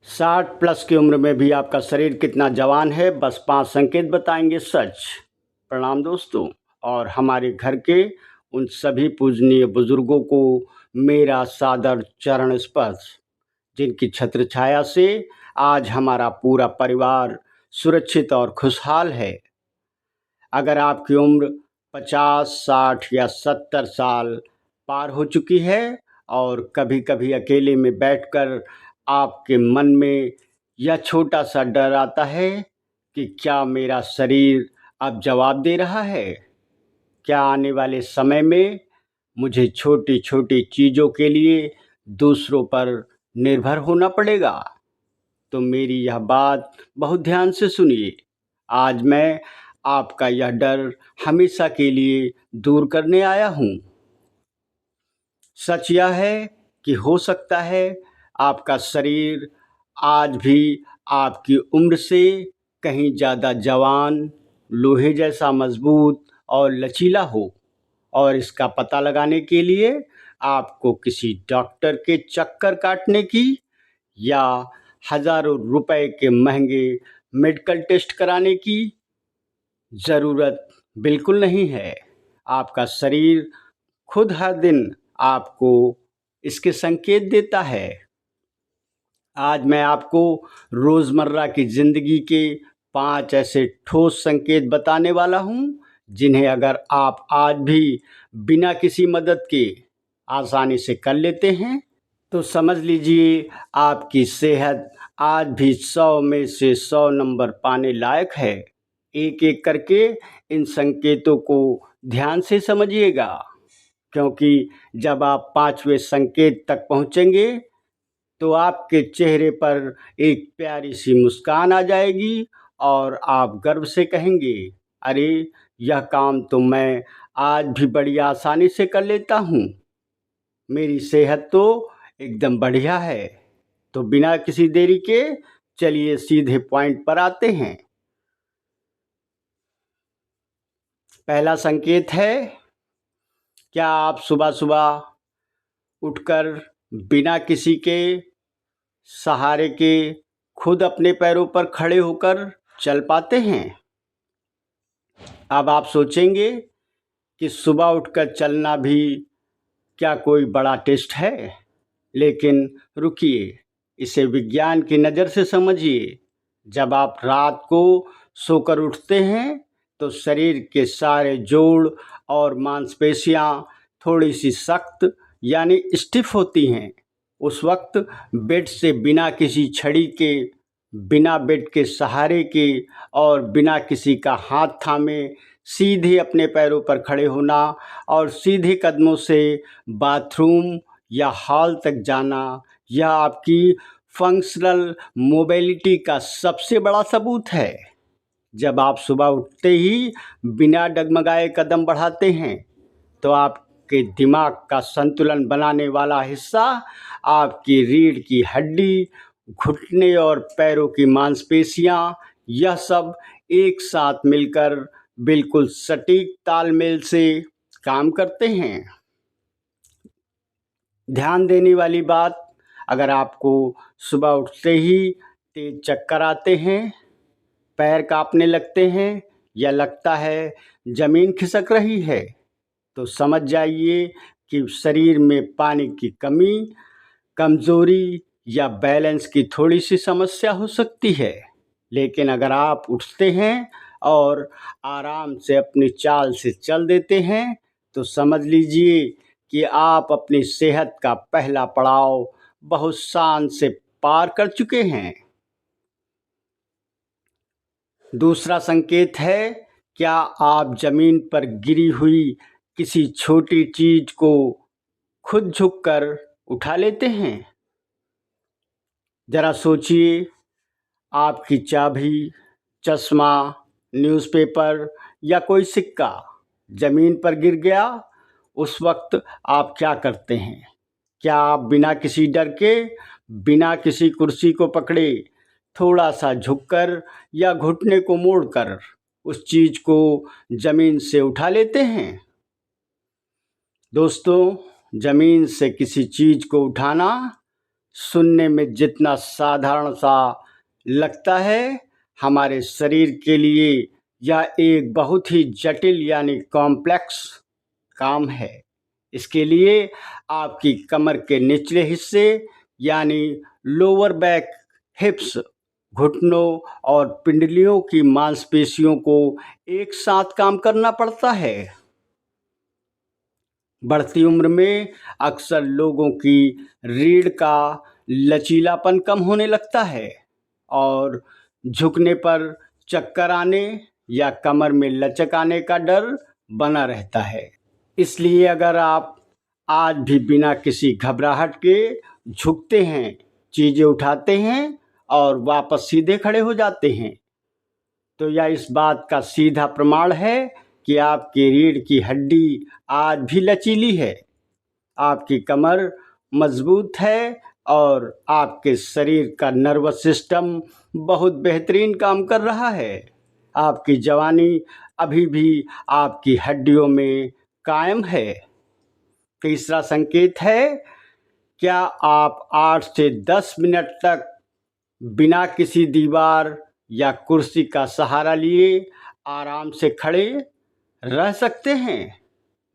60 plus की उम्र में भी आपका शरीर कितना जवान है, बस 5 संकेत बताएंगे सच। प्रणाम दोस्तों। और हमारे घर के उन सभी पूजनीय बुजुर्गों को मेरा सादर चरण स्पर्श, जिनकी छत्र छाया से आज हमारा पूरा परिवार सुरक्षित और खुशहाल है। अगर आपकी उम्र 50, 60 या 70 साल पार हो चुकी है और कभी कभी अकेले में बैठकर आपके मन में यह छोटा सा डर आता है कि क्या मेरा शरीर अब जवाब दे रहा है, क्या आने वाले समय में मुझे छोटी छोटी चीज़ों के लिए दूसरों पर निर्भर होना पड़ेगा, तो मेरी यह बात बहुत ध्यान से सुनिए। आज मैं आपका यह डर हमेशा के लिए दूर करने आया हूँ। सच यह है कि हो सकता है आपका शरीर आज भी आपकी उम्र से कहीं ज़्यादा जवान, लोहे जैसा मजबूत और लचीला हो, और इसका पता लगाने के लिए आपको किसी डॉक्टर के चक्कर काटने की या हज़ारों रुपए के महंगे मेडिकल टेस्ट कराने की ज़रूरत बिल्कुल नहीं है। आपका शरीर खुद हर दिन आपको इसके संकेत देता है। आज मैं आपको रोज़मर्रा की ज़िंदगी के 5 ऐसे ठोस संकेत बताने वाला हूँ, जिन्हें अगर आप आज भी बिना किसी मदद के आसानी से कर लेते हैं, तो समझ लीजिए आपकी सेहत आज भी 100 में से 100 नंबर पाने लायक है। एक एक करके इन संकेतों को ध्यान से समझिएगा, क्योंकि जब आप 5वें संकेत तक पहुँचेंगे तो आपके चेहरे पर एक प्यारी सी मुस्कान आ जाएगी और आप गर्व से कहेंगे, अरे यह काम तो मैं आज भी बड़ी आसानी से कर लेता हूँ। मेरी सेहत तो एकदम बढ़िया है। तो बिना किसी देरी के चलिए सीधे पॉइंट पर आते हैं। पहला संकेत है, क्या आप सुबह सुबह उठकर बिना किसी के सहारे के खुद अपने पैरों पर खड़े होकर चल पाते हैं? अब आप सोचेंगे कि सुबह उठकर चलना भी क्या कोई बड़ा टेस्ट है, लेकिन रुकिए, इसे विज्ञान की नज़र से समझिए। जब आप रात को सोकर उठते हैं तो शरीर के सारे जोड़ और मांसपेशियां थोड़ी सी सख्त यानी स्टिफ होती हैं। उस वक्त बेड से बिना किसी छड़ी के, बिना बेड के सहारे के और बिना किसी का हाथ थामे सीधे अपने पैरों पर खड़े होना और सीधे कदमों से बाथरूम या हॉल तक जाना, यह आपकी फंक्शनल मोबिलिटी का सबसे बड़ा सबूत है। जब आप सुबह उठते ही बिना डगमगाए कदम बढ़ाते हैं, तो आपके दिमाग का संतुलन बनाने वाला हिस्सा, आपकी रीढ़ की हड्डी, घुटने और पैरों की मांसपेशियां, यह सब एक साथ मिलकर बिल्कुल सटीक तालमेल से काम करते हैं। ध्यान देने वाली बात, अगर आपको सुबह उठते ही तेज चक्कर आते हैं, पैर कांपने लगते हैं या लगता है ज़मीन खिसक रही है, तो समझ जाइए कि शरीर में पानी की कमी, कमज़ोरी या बैलेंस की थोड़ी सी समस्या हो सकती है। लेकिन अगर आप उठते हैं और आराम से अपनी चाल से चल देते हैं, तो समझ लीजिए कि आप अपनी सेहत का पहला पड़ाव बहुत शान से पार कर चुके हैं। दूसरा संकेत है, क्या आप ज़मीन पर गिरी हुई किसी छोटी चीज़ को खुद झुककर उठा लेते हैं? ज़रा सोचिए, आपकी चाबी, चश्मा, न्यूज़पेपर या कोई सिक्का ज़मीन पर गिर गया, उस वक्त आप क्या करते हैं? क्या आप बिना किसी डर के, बिना किसी कुर्सी को पकड़े, थोड़ा सा झुककर या घुटने को मोड़कर उस चीज़ को ज़मीन से उठा लेते हैं? दोस्तों, ज़मीन से किसी चीज़ को उठाना सुनने में जितना साधारण सा लगता है, हमारे शरीर के लिए यह एक बहुत ही जटिल यानी कॉम्प्लेक्स काम है। इसके लिए आपकी कमर के निचले हिस्से यानी लोअर बैक, हिप्स, घुटनों और पिंडलियों की मांसपेशियों को एक साथ काम करना पड़ता है। बढ़ती उम्र में अक्सर लोगों की रीढ़ का लचीलापन कम होने लगता है और झुकने पर चक्कर आने या कमर में लचक आने का डर बना रहता है। इसलिए अगर आप आज भी बिना किसी घबराहट के झुकते हैं, चीज़ें उठाते हैं और वापस सीधे खड़े हो जाते हैं, तो यह इस बात का सीधा प्रमाण है कि आपकी रीढ़ की हड्डी आज भी लचीली है, आपकी कमर मजबूत है और आपके शरीर का नर्वस सिस्टम बहुत बेहतरीन काम कर रहा है। आपकी जवानी अभी भी आपकी हड्डियों में कायम है। तीसरा संकेत है, क्या आप 8 से 10 मिनट तक बिना किसी दीवार या कुर्सी का सहारा लिए आराम से खड़े रह सकते हैं?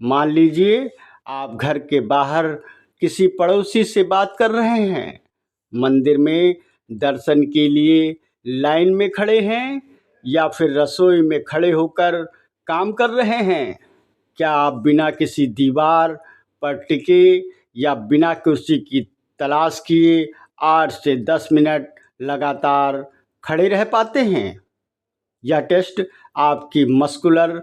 मान लीजिए आप घर के बाहर किसी पड़ोसी से बात कर रहे हैं, मंदिर में दर्शन के लिए लाइन में खड़े हैं या फिर रसोई में खड़े होकर काम कर रहे हैं। क्या आप बिना किसी दीवार पर टिके या बिना कुर्सी की तलाश किए 8 से 10 मिनट लगातार खड़े रह पाते हैं? यह टेस्ट आपकी मस्कुलर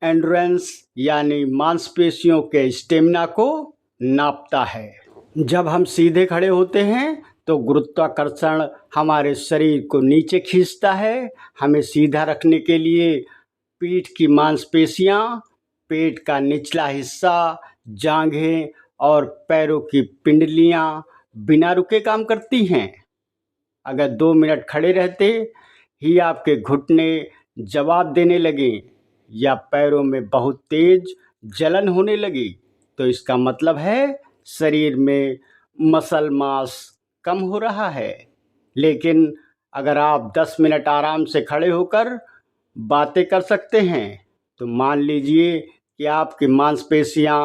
एंड्योरेंस यानी मांसपेशियों के स्टेमिना को नापता है। जब हम सीधे खड़े होते हैं तो गुरुत्वाकर्षण हमारे शरीर को नीचे खींचता है। हमें सीधा रखने के लिए पीठ की मांसपेशियां, पेट का निचला हिस्सा, जांघें और पैरों की पिंडलियां बिना रुके काम करती हैं। अगर 2 मिनट खड़े रहते ही आपके घुटने जवाब देने लगे या पैरों में बहुत तेज जलन होने लगी, तो इसका मतलब है शरीर में मसल मास कम हो रहा है। लेकिन अगर आप 10 मिनट आराम से खड़े होकर बातें कर सकते हैं, तो मान लीजिए कि आपकी मांसपेशियां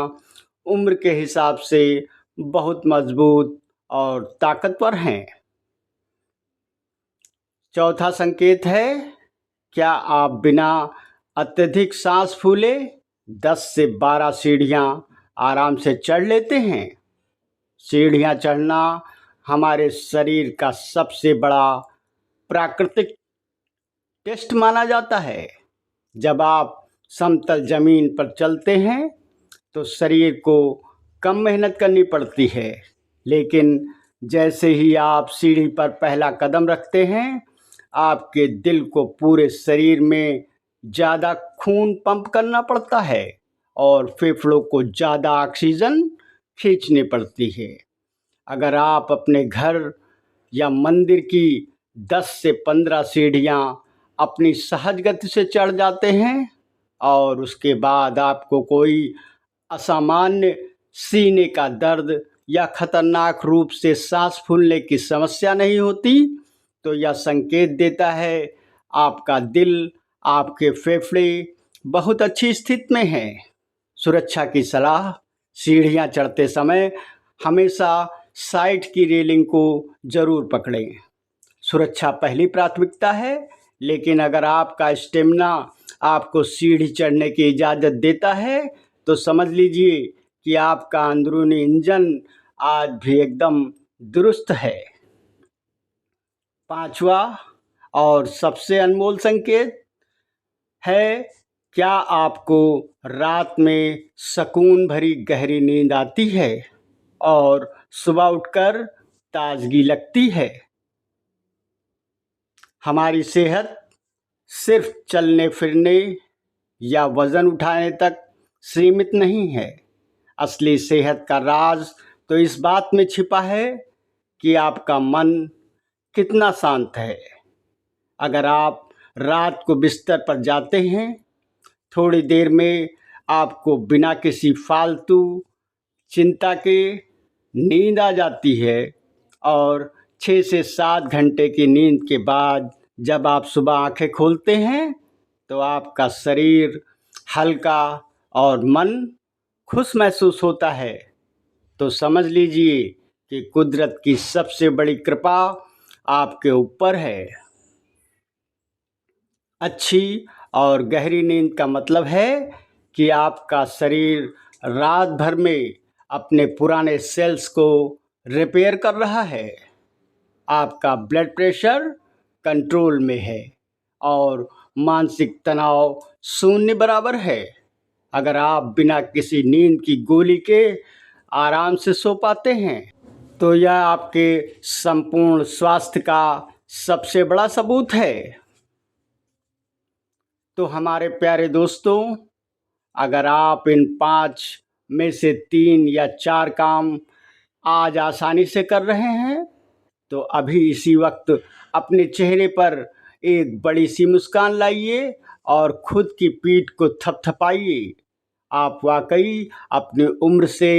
उम्र के हिसाब से बहुत मजबूत और ताकतवर हैं। चौथा संकेत है, क्या आप बिना अत्यधिक सांस फूले 10 से 12 सीढ़ियां आराम से चढ़ लेते हैं? सीढ़ियां चढ़ना हमारे शरीर का सबसे बड़ा प्राकृतिक टेस्ट माना जाता है। जब आप समतल जमीन पर चलते हैं तो शरीर को कम मेहनत करनी पड़ती है, लेकिन जैसे ही आप सीढ़ी पर पहला कदम रखते हैं, आपके दिल को पूरे शरीर में ज़्यादा खून पंप करना पड़ता है और फेफड़ों को ज़्यादा ऑक्सीजन खींचनी पड़ती है। अगर आप अपने घर या मंदिर की 10 से 15 सीढ़ियां अपनी सहज गति से चढ़ जाते हैं और उसके बाद आपको कोई असामान्य सीने का दर्द या खतरनाक रूप से सांस फूलने की समस्या नहीं होती, तो यह संकेत देता है आपका दिल, आपके फेफड़े बहुत अच्छी स्थिति में हैं। सुरक्षा की सलाह, सीढ़ियां चढ़ते समय हमेशा साइड की रेलिंग को ज़रूर पकड़ें। सुरक्षा पहली प्राथमिकता है, लेकिन अगर आपका स्टेमिना आपको सीढ़ी चढ़ने की इजाज़त देता है तो समझ लीजिए कि आपका अंदरूनी इंजन आज भी एकदम दुरुस्त है। पांचवा और सबसे अनमोल संकेत है, क्या आपको रात में सुकून भरी गहरी नींद आती है और सुबह उठकर ताजगी लगती है? हमारी सेहत सिर्फ चलने फिरने या वज़न उठाने तक सीमित नहीं है। असली सेहत का राज तो इस बात में छिपा है कि आपका मन कितना शांत है। अगर आप रात को बिस्तर पर जाते हैं, थोड़ी देर में आपको बिना किसी फालतू चिंता के नींद आ जाती है और 6 से 7 घंटे की नींद के बाद जब आप सुबह आंखें खोलते हैं तो आपका शरीर हल्का और मन खुश महसूस होता है। तो समझ लीजिए कि कुदरत की सबसे बड़ी कृपा आपके ऊपर है। अच्छी और गहरी नींद का मतलब है कि आपका शरीर रात भर में अपने पुराने सेल्स को रिपेयर कर रहा है, आपका ब्लड प्रेशर कंट्रोल में है और मानसिक तनाव शून्य बराबर है। अगर आप बिना किसी नींद की गोली के आराम से सो पाते हैं तो यह आपके संपूर्ण स्वास्थ्य का सबसे बड़ा सबूत है। तो हमारे प्यारे दोस्तों, अगर आप इन 5 में से 3 या 4 काम आज आसानी से कर रहे हैं तो अभी इसी वक्त अपने चेहरे पर एक बड़ी सी मुस्कान लाइए और खुद की पीठ को थपथपाइए। आप वाकई अपनी उम्र से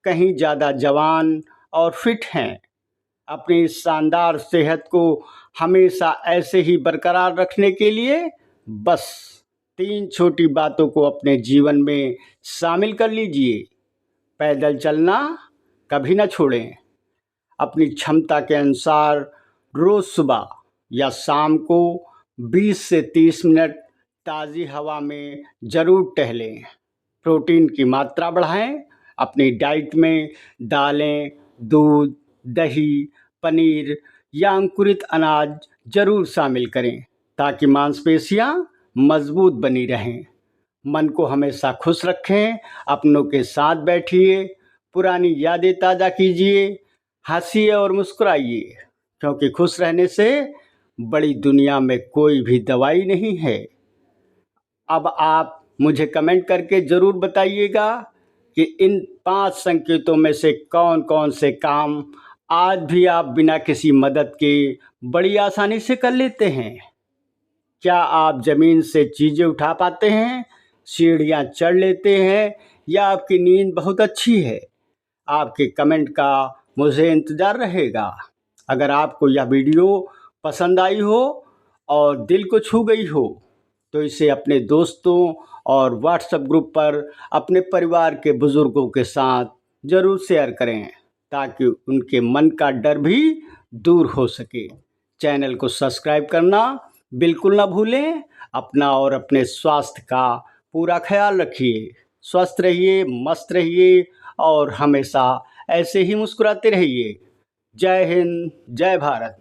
कहीं ज़्यादा जवान और फिट हैं। अपनी शानदार सेहत को हमेशा ऐसे ही बरकरार रखने के लिए बस 3 छोटी बातों को अपने जीवन में शामिल कर लीजिए। पैदल चलना कभी ना छोड़ें। अपनी क्षमता के अनुसार रोज़ सुबह या शाम को 20 से 30 मिनट ताज़ी हवा में ज़रूर टहलें। प्रोटीन की मात्रा बढ़ाएं। अपनी डाइट में दालें, दूध, दही, पनीर या अंकुरित अनाज ज़रूर शामिल करें ताकि मांसपेशियां मजबूत बनी रहें। मन को हमेशा खुश रखें। अपनों के साथ बैठिए, पुरानी यादें ताज़ा कीजिए, हंसिए और मुस्कुराइए, क्योंकि खुश रहने से बड़ी दुनिया में कोई भी दवाई नहीं है। अब आप मुझे कमेंट करके ज़रूर बताइएगा कि इन 5 संकेतों में से कौन कौन से काम आज भी आप बिना किसी मदद के बड़ी आसानी से कर लेते हैं। क्या आप ज़मीन से चीज़ें उठा पाते हैं, सीढ़ियाँ चढ़ लेते हैं या आपकी नींद बहुत अच्छी है? आपके कमेंट का मुझे इंतज़ार रहेगा। अगर आपको यह वीडियो पसंद आई हो और दिल को छू गई हो तो इसे अपने दोस्तों और व्हाट्सएप ग्रुप पर अपने परिवार के बुज़ुर्गों के साथ ज़रूर शेयर करें ताकि उनके मन का डर भी दूर हो सके। चैनल को सब्सक्राइब करना बिल्कुल ना भूलें। अपना और अपने स्वास्थ्य का पूरा ख्याल रखिए। स्वस्थ रहिए, मस्त रहिए और हमेशा ऐसे ही मुस्कुराते रहिए। जय हिंद, जय भारत।